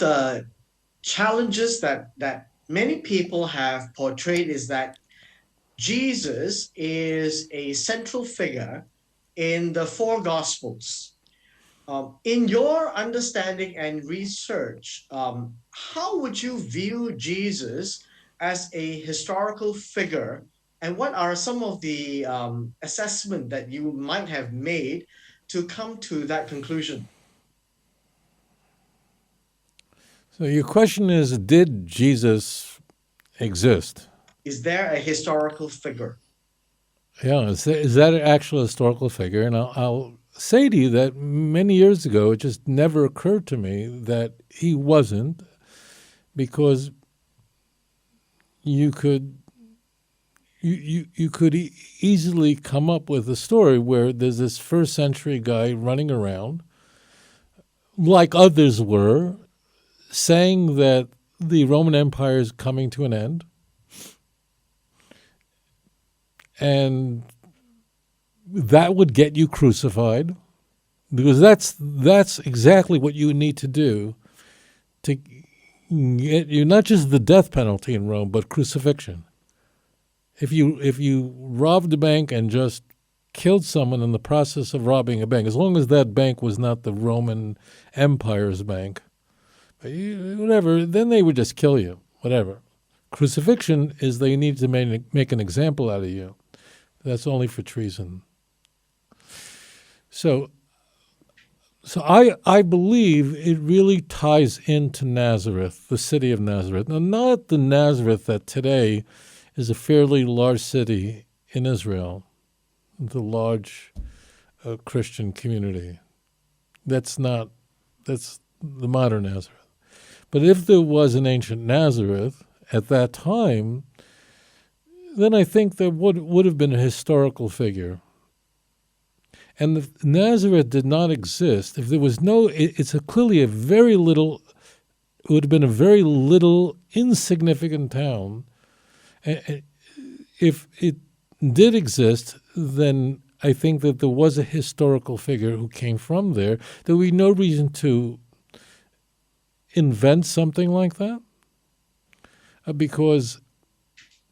of the challenges that many people have portrayed is that Jesus is a central figure in the four Gospels. In your understanding and research, how would you view Jesus as a historical figure, and what are some of the assessment that you might have made to come to that conclusion? So your question is, did Jesus exist? Is there a historical figure? Yeah, is that an actual historical figure? And I'll say to you that many years ago, it just never occurred to me that he wasn't, because you could you could easily come up with a story where there's this first century guy running around, like others were, saying that the Roman Empire is coming to an end, and that would get you crucified, because that's exactly what you need to do to get you not just the death penalty in Rome, but crucifixion. If you robbed a bank and just killed someone in the process of robbing a bank, as long as that bank was not the Roman Empire's bank, whatever, then they would just kill you, whatever. Crucifixion is they need to make an example out of you. That's only for treason. So I believe it really ties into Nazareth, the city of Nazareth. Now, not the Nazareth that today is a fairly large city in Israel, the large Christian community. That's the modern Nazareth. But if there was an ancient Nazareth at that time, then I think there would have been a historical figure. And if Nazareth did not exist, if there was clearly a very little, it would have been a very little insignificant town. If it did exist, then I think that there was a historical figure who came from there. There would be no reason to invent something like that, because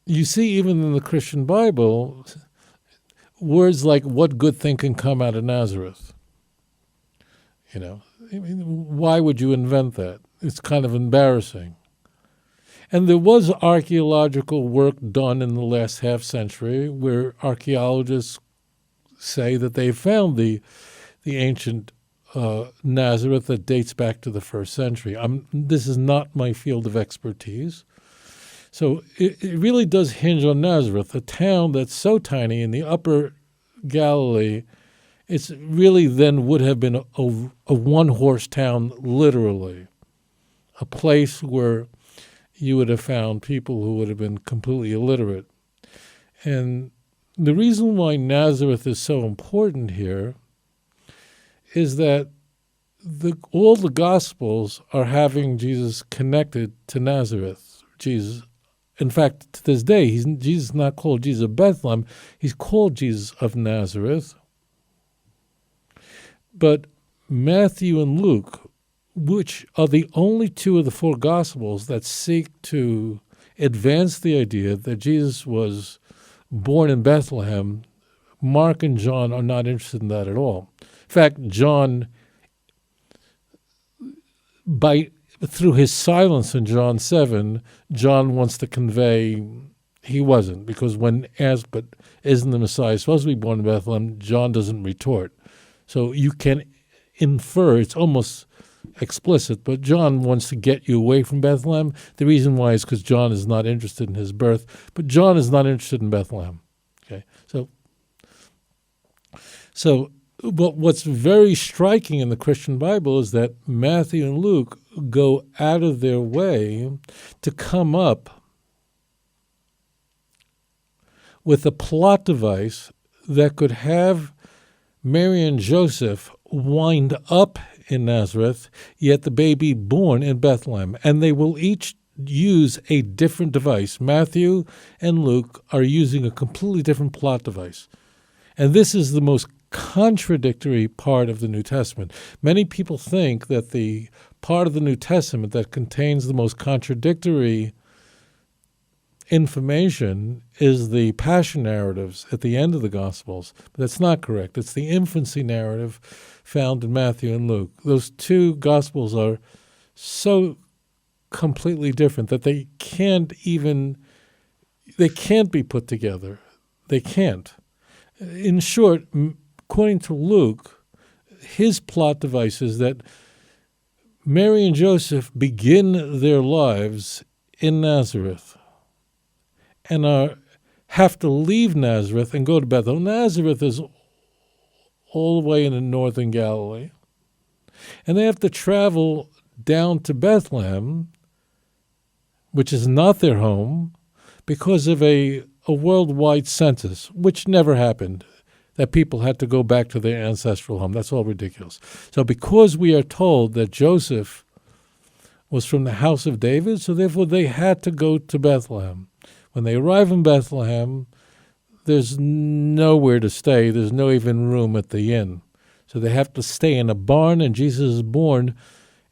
you see, even in the Christian Bible, words like "what good thing can come out of Nazareth." I mean, why would you invent that? It's kind of embarrassing. And there was archaeological work done in the last half century where archaeologists say that they found the ancient Nazareth that dates back to the first century. This is not my field of expertise. So it really does hinge on Nazareth, a town that's so tiny in the upper Galilee. It's really then would have been a one-horse town, literally, a place where you would have found people who would have been completely illiterate. And the reason why Nazareth is so important here is that all the Gospels are having Jesus connected to Nazareth. Jesus, in fact, to this day, Jesus is not called Jesus of Bethlehem. He's called Jesus of Nazareth. But Matthew and Luke, which are the only two of the four Gospels that seek to advance the idea that Jesus was born in Bethlehem, Mark and John are not interested in that at all. In fact, John, through his silence in John 7, John wants to convey he wasn't, because when asked, but isn't the Messiah supposed to be born in Bethlehem, John doesn't retort. So you can infer, it's almost explicit, but John wants to get you away from Bethlehem. The reason why is because John is not interested in his birth, but John is not interested in Bethlehem. Okay, but what's very striking in the Christian Bible is that Matthew and Luke go out of their way to come up with a plot device that could have Mary and Joseph wind up in Nazareth, yet the baby born in Bethlehem. And they will each use a different device. Matthew and Luke are using a completely different plot device. And this is the most contradictory part of the New Testament. Many people think that the part of the New Testament that contains the most contradictory information is the passion narratives at the end of the Gospels. But that's not correct. It's the infancy narrative found in Matthew and Luke. Those two Gospels are so completely different that they can't be put together. They can't. In short, according to Luke, his plot device is that Mary and Joseph begin their lives in Nazareth and have to leave Nazareth and go to Bethlehem. Nazareth is all the way in the northern Galilee. And they have to travel down to Bethlehem, which is not their home, because of a worldwide census, which never happened, that people had to go back to their ancestral home. That's all ridiculous. So because we are told that Joseph was from the house of David, so therefore they had to go to Bethlehem. When they arrive in Bethlehem, there's nowhere to stay. There's no even room at the inn. So they have to stay in a barn, and Jesus is born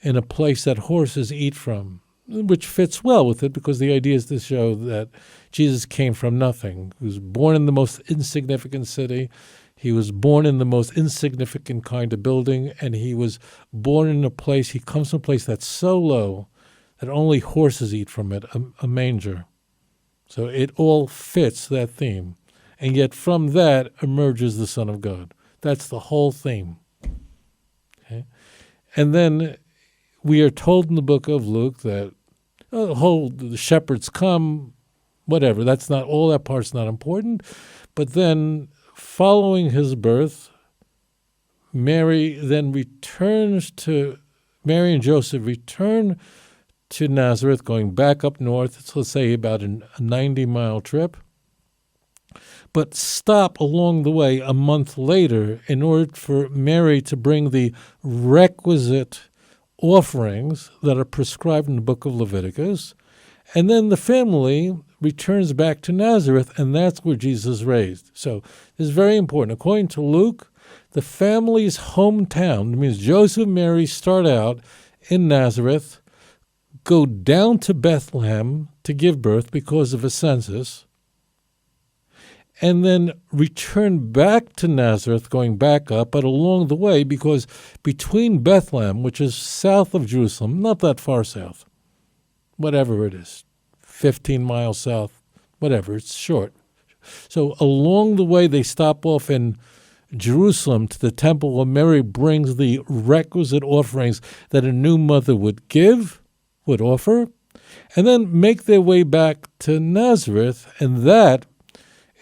in a place that horses eat from, which fits well with it because the idea is to show that Jesus came from nothing. He was born in the most insignificant city. He was born in the most insignificant kind of building, and he was born in a place, he comes from a place that's so low that only horses eat from it, a manger. So it all fits that theme. And yet from that emerges the Son of God. That's the whole theme. Okay? And then we are told in the book of Luke that the shepherds come, whatever. That's not, all that part's not important. But then following his birth, Mary and Joseph return to Nazareth, going back up north. It's, let's say, about a 90-mile trip. But stop along the way a month later in order for Mary to bring the requisite offerings that are prescribed in the book of Leviticus. And then the family returns back to Nazareth, and that's where Jesus is raised. So this is very important. According to Luke, the family's hometown, it means Joseph and Mary start out in Nazareth, go down to Bethlehem to give birth because of a census, and then return back to Nazareth, going back up, but along the way, because between Bethlehem, which is south of Jerusalem, not that far south, whatever it is, 15 miles south, whatever, it's short. So along the way, they stop off in Jerusalem to the temple where Mary brings the requisite offerings that a new mother would offer, and then make their way back to Nazareth, and that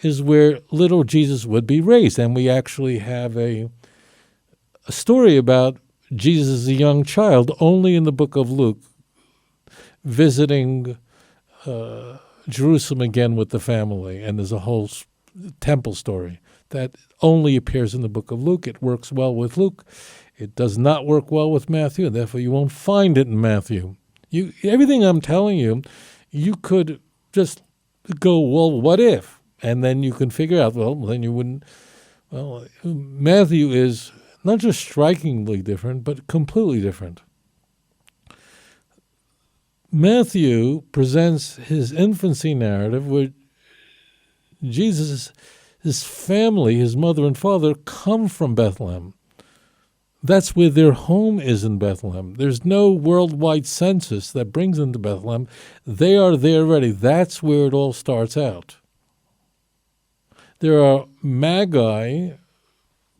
is where little Jesus would be raised. And we actually have a story about Jesus as a young child only in the book of Luke, visiting Jerusalem again with the family. And there's a whole temple story that only appears in the book of Luke. It works well with Luke. It does not work well with Matthew, and therefore you won't find it in Matthew. Everything I'm telling you, you could just go, well, what if? And then you can figure out, well, then you wouldn't. Well, Matthew is not just strikingly different, but completely different. Matthew presents his infancy narrative where Jesus, his family, his mother and father, come from Bethlehem. That's where their home is, in Bethlehem. There's no worldwide census that brings them to Bethlehem. They are there already. That's where it all starts out. There are magi,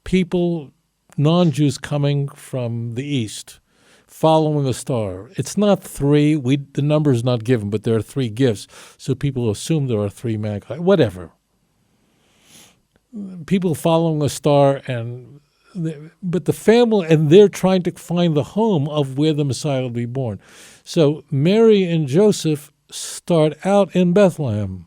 people, non-Jews coming from the east, following a star. It's not three. The number is not given, but there are three gifts, so people assume there are three magi. Whatever. People following a star, but the family, and they're trying to find the home of where the Messiah will be born. So Mary and Joseph start out in Bethlehem.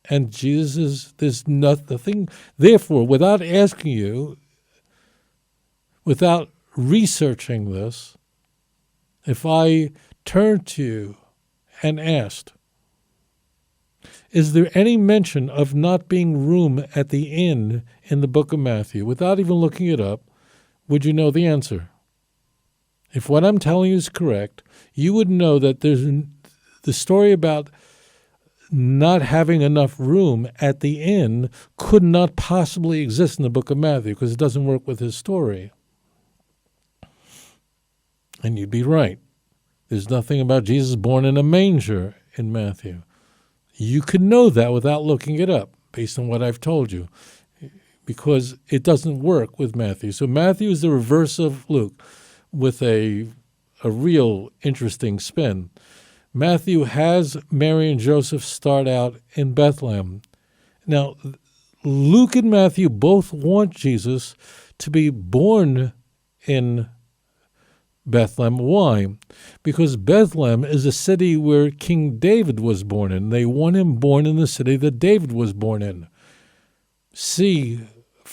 And Jesus there's nothing. Therefore, without asking you, without researching this, if I turned to you and asked, is there any mention of not being room at the inn in the book of Matthew? Without even looking it up, would you know the answer? If what I'm telling you is correct, you would know that the story about not having enough room at the inn could not possibly exist in the book of Matthew because it doesn't work with his story. And you'd be right. There's nothing about Jesus born in a manger in Matthew. You could know that without looking it up, based on what I've told you, because it doesn't work with Matthew. So Matthew is the reverse of Luke, with a real interesting spin. Matthew has Mary and Joseph start out in Bethlehem. Now, Luke and Matthew both want Jesus to be born in Bethlehem. Why? Because Bethlehem is a city where King David was born in. They want him born in the city that David was born in. See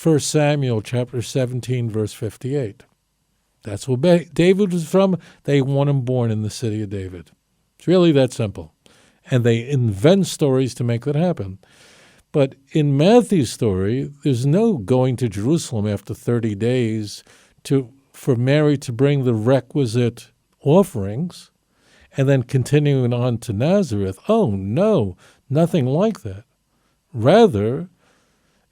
1 Samuel chapter 17, verse 58. That's where David was from. They want him born in the city of David. It's really that simple. And they invent stories to make that happen. But in Matthew's story, there's no going to Jerusalem after 30 days for Mary to bring the requisite offerings and then continuing on to Nazareth. Oh, no, nothing like that. Rather,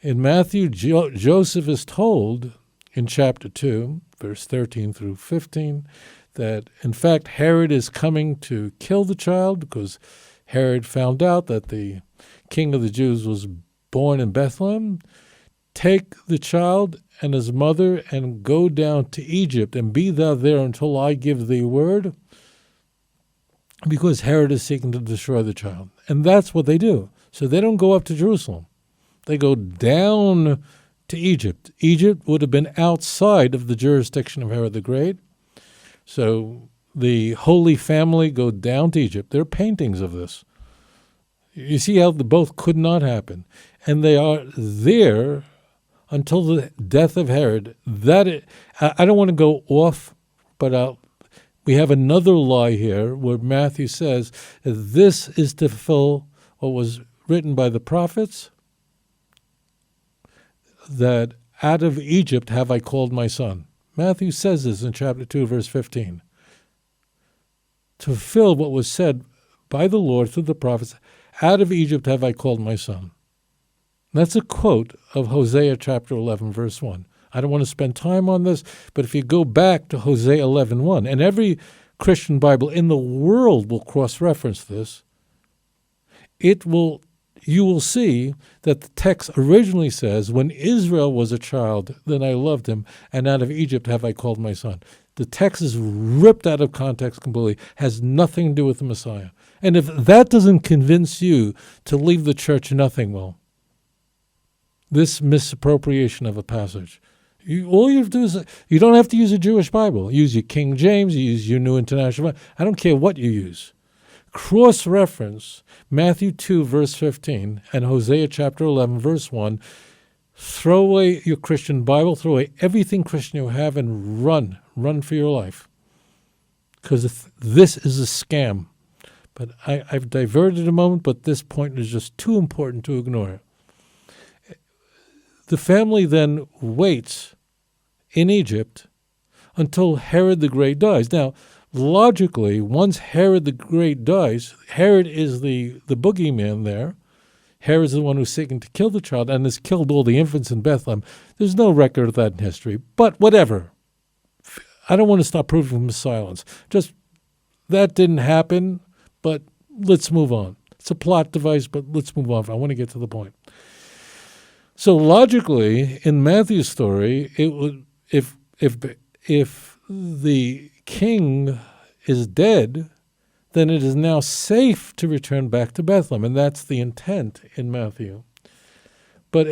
in Matthew, Joseph is told in chapter 2, verse 13 through 15, that, in fact, Herod is coming to kill the child because Herod found out that the king of the Jews was born in Bethlehem. Take the child and his mother and go down to Egypt and be thou there until I give thee word, because Herod is seeking to destroy the child. And that's what they do. So they don't go up to Jerusalem. They go down to Egypt. Egypt would have been outside of the jurisdiction of Herod the Great. So the Holy Family go down to Egypt. There are paintings of this. You see how the both could not happen. And they are there until the death of Herod. I don't want to go off, but we have another lie here where Matthew says that this is to fulfill what was written by the prophets, that out of Egypt have I called my son. Matthew says this in chapter 2, verse 15. To fulfill what was said by the Lord through the prophets, out of Egypt have I called my son. That's a quote of Hosea chapter 11, verse 1. I don't want to spend time on this, but if you go back to Hosea 11:1, and every Christian Bible in the world will cross-reference this, you will see that the text originally says, when Israel was a child, then I loved him, and out of Egypt have I called my son. The text is ripped out of context completely, has nothing to do with the Messiah. And if that doesn't convince you to leave the church, nothing will. This misappropriation of a passage. All you have to do is, you don't have to use a Jewish Bible. Use your King James, you use your New International Bible. I don't care what you use. Cross-reference Matthew 2, verse 15, and Hosea chapter 11, verse 1. Throw away your Christian Bible, throw away everything Christian you have, and run for your life. Because this is a scam. But I've diverted a moment, but this point is just too important to ignore. The family then waits in Egypt until Herod the Great dies. Now, logically, once Herod the Great dies, Herod is the boogeyman there. Herod is the one who's seeking to kill the child and has killed all the infants in Bethlehem. There's no record of that in history, but whatever. I don't want to stop proving from silence. Just that didn't happen, but let's move on. It's a plot device, but let's move on. I want to get to the point. So logically, in Matthew's story, it would if the king is dead, then it is now safe to return back to Bethlehem, and that's the intent in Matthew. But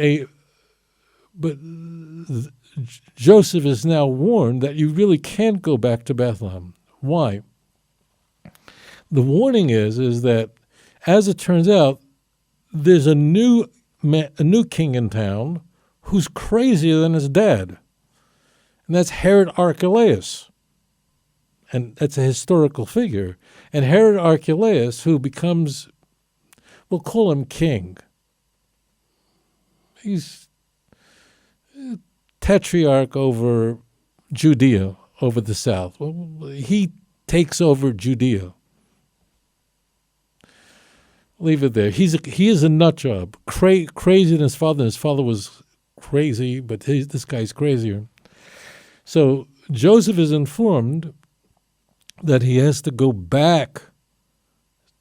Joseph is now warned that you really can't go back to Bethlehem. Why? The warning is that, as it turns out, there's a new king in town who's crazier than his dad, and that's Herod Archelaus. And that's a historical figure. And Herod Archelaus, who becomes, we'll call him king. He's tetrarch over Judea, over the south. Well, he takes over Judea. Leave it there. He is a nut job, crazy than his father. His father was crazy, but this guy's crazier. So Joseph is informed that he has to go back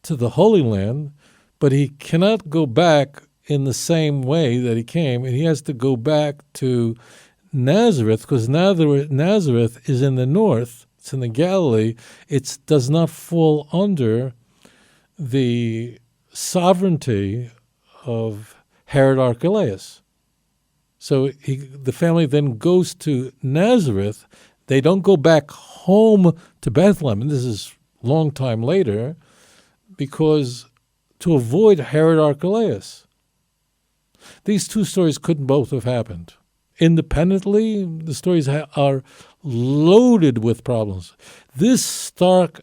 to the Holy Land, but he cannot go back in the same way that he came, and he has to go back to Nazareth, because Nazareth is in the north. It's in the Galilee. It does not fall under the sovereignty of Herod Archelaus. So the family then goes to Nazareth. They don't go back home to Bethlehem, and this is a long time later, because to avoid Herod Archelaus. These two stories couldn't both have happened. Independently, the stories are loaded with problems. This stark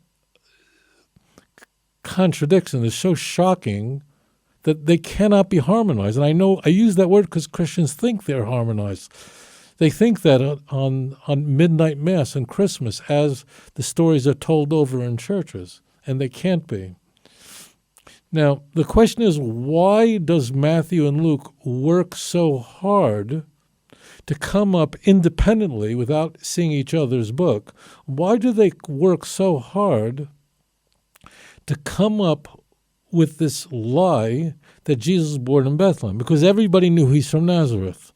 contradiction is so shocking that they cannot be harmonized. And I know I use that word because Christians think they're harmonized. They think that on midnight mass and Christmas as the stories are told over in churches, and they can't be. Now, the question is, why does Matthew and Luke work so hard to come up independently without seeing each other's book? Why do they work so hard to come up with this lie that Jesus was born in Bethlehem? Because everybody knew he's from Nazareth.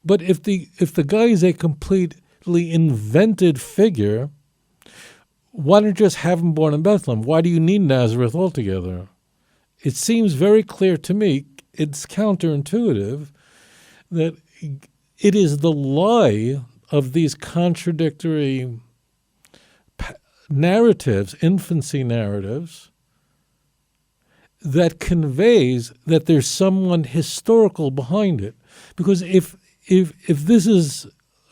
But if the guy is a completely invented figure, why don't you just have him born in Bethlehem? Why do you need Nazareth altogether? It seems very clear to me, it's counterintuitive, that it is the lie of these contradictory narratives, infancy narratives, that conveys that there's someone historical behind it. Because if this is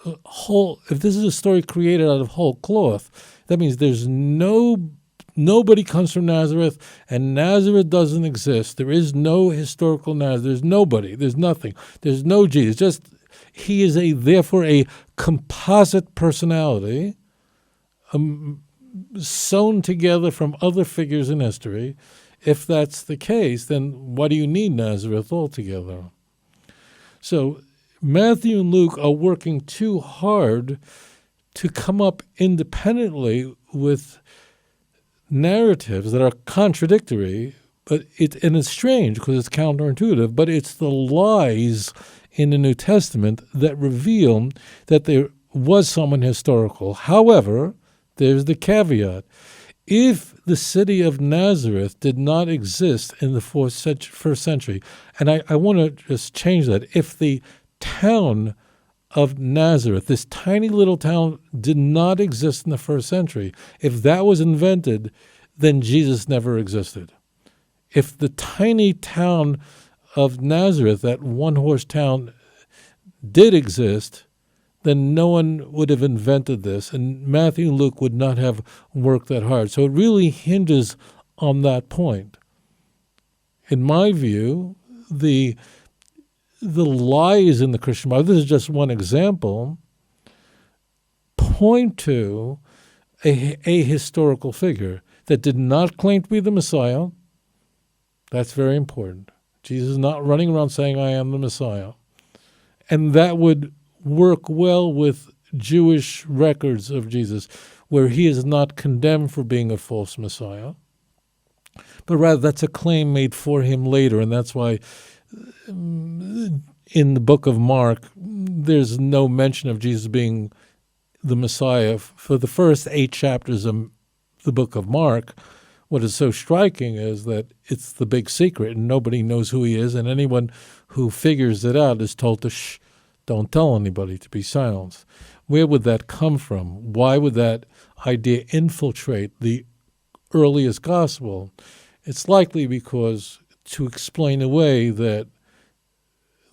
a story created out of whole cloth, that means there's nobody comes from Nazareth, and Nazareth doesn't exist. There is no historical Nazareth. There's nobody. There's nothing. There's no Jesus. He is therefore a composite personality, sewn together from other figures in history. If that's the case, then why do you need Nazareth altogether? So Matthew and Luke are working too hard to come up independently with narratives that are contradictory, and it's strange because it's counterintuitive, but it's the lies in the New Testament that reveal that there was someone historical. However, there's the caveat. If the city of Nazareth did not exist in the first century, and I want to just change that, if the town of Nazareth, this tiny little town, did not exist in the first century, if that was invented, then Jesus never existed. If the tiny town of Nazareth, that one-horse town, did exist, then no one would have invented this, and Matthew and Luke would not have worked that hard. So it really hinges on that point. In my view, the lies in the Christian Bible, this is just one example, point to a historical figure that did not claim to be the Messiah. That's very important. Jesus is not running around saying, I am the Messiah. And that would work well with Jewish records of Jesus, where he is not condemned for being a false Messiah, but rather that's a claim made for him later, and that's why in the book of Mark, there's no mention of Jesus being the Messiah. For the first 8 chapters of the book of Mark, what is so striking is that it's the big secret, and nobody knows who he is, and anyone who figures it out is told to shh, don't tell anybody, to be silenced. Where would that come from? Why would that idea infiltrate the earliest gospel? It's likely because to explain away that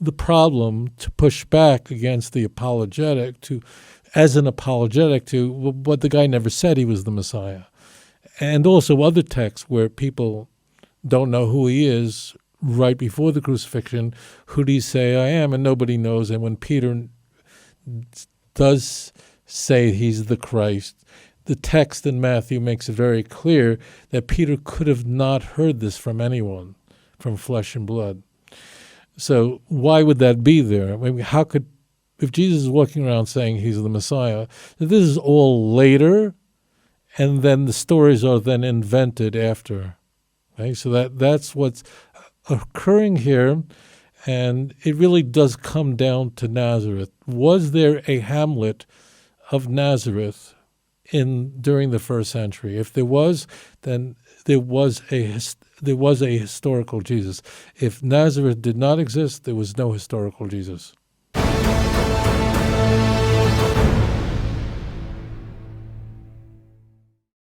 the problem, to push back against the apologetic, as an apologetic to what the guy never said he was the Messiah. And also other texts where people don't know who he is right before the crucifixion. Who do you say I am? And nobody knows. And when Peter does say he's the Christ. The text in Matthew makes it very clear that Peter could have not heard this from anyone, from flesh and blood. So why would that be there? I mean, how could, if Jesus is walking around saying he's the Messiah, this is all later, and then the stories are then invented after. Okay? So that's what's occurring here, and it really does come down to Nazareth. Was there a Hamlet of Nazareth during the first century? If there was, then there was a historical Jesus. If Nazareth did not exist, there was no historical Jesus.